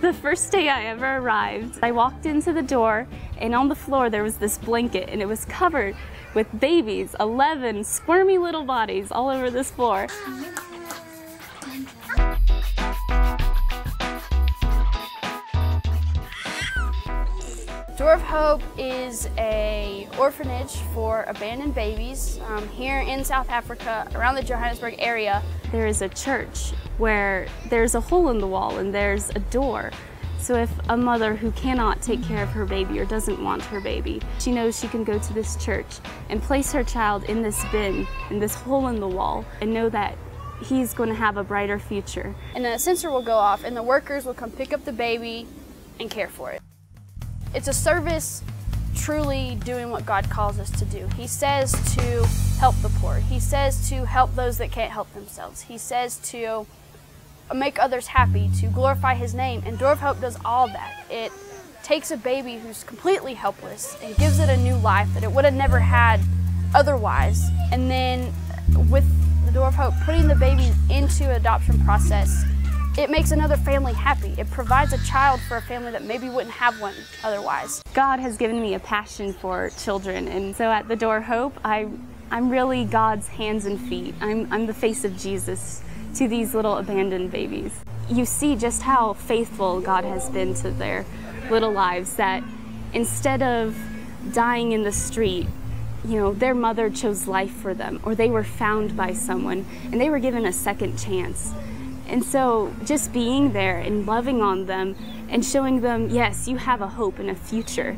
The first day I ever arrived, I walked into the door and on the floor there was this blanket and it was covered with babies, 11 squirmy little bodies all over this floor. Door of Hope is an orphanage for abandoned babies here in South Africa, around the Johannesburg area. There is a church where there's a hole in the wall and there's a door. So if a mother who cannot take care of her baby or doesn't want her baby, she knows she can go to this church and place her child in this bin, in this hole in the wall, and know that he's going to have a brighter future. And a sensor will go off and the workers will come pick up the baby and care for it. It's a service truly doing what God calls us to do. He says to help the poor. He says to help those that can't help themselves. He says to make others happy, to glorify His name. And Door of Hope does all that. It takes a baby who's completely helpless and gives it a new life that it would have never had otherwise. And then with the Door of Hope putting the baby into an adoption process, it makes another family happy. It provides a child for a family that maybe wouldn't have one otherwise. God has given me a passion for children, and so at the Door of Hope, I'm really God's hands and feet. I'm the face of Jesus to these little abandoned babies. You see just how faithful God has been to their little lives, that instead of dying in the street, you know, their mother chose life for them, or they were found by someone and they were given a second chance. And so just being there and loving on them and showing them, yes, you have a hope and a future,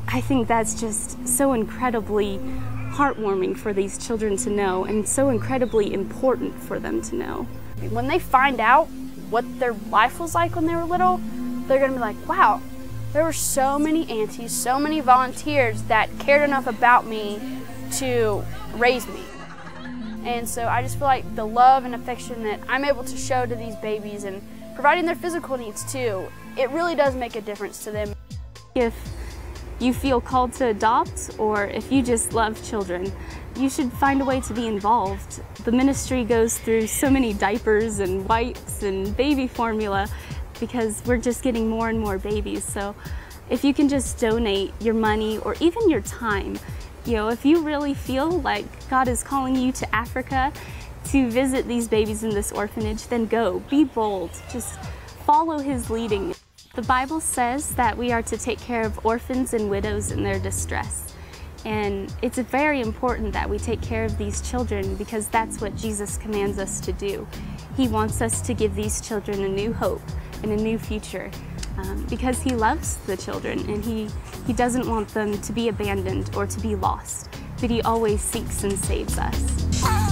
I think that's just so incredibly heartwarming for these children to know, and so incredibly important for them to know. When they find out what their life was like when they were little, they're gonna be like, wow, there were so many aunties, so many volunteers that cared enough about me to raise me. And so I just feel like the love and affection that I'm able to show to these babies, and providing their physical needs too, it really does make a difference to them. If you feel called to adopt, or if you just love children, you should find a way to be involved. The ministry goes through so many diapers and wipes and baby formula because we're just getting more and more babies. So if you can just donate your money or even your time, you know, if you really feel like God is calling you to Africa to visit these babies in this orphanage, then go, be bold, just follow His leading. The Bible says that we are to take care of orphans and widows in their distress. And it's very important that we take care of these children because that's what Jesus commands us to do. He wants us to give these children a new hope and a new future. Because He loves the children, and he doesn't want them to be abandoned or to be lost, but He always seeks and saves us.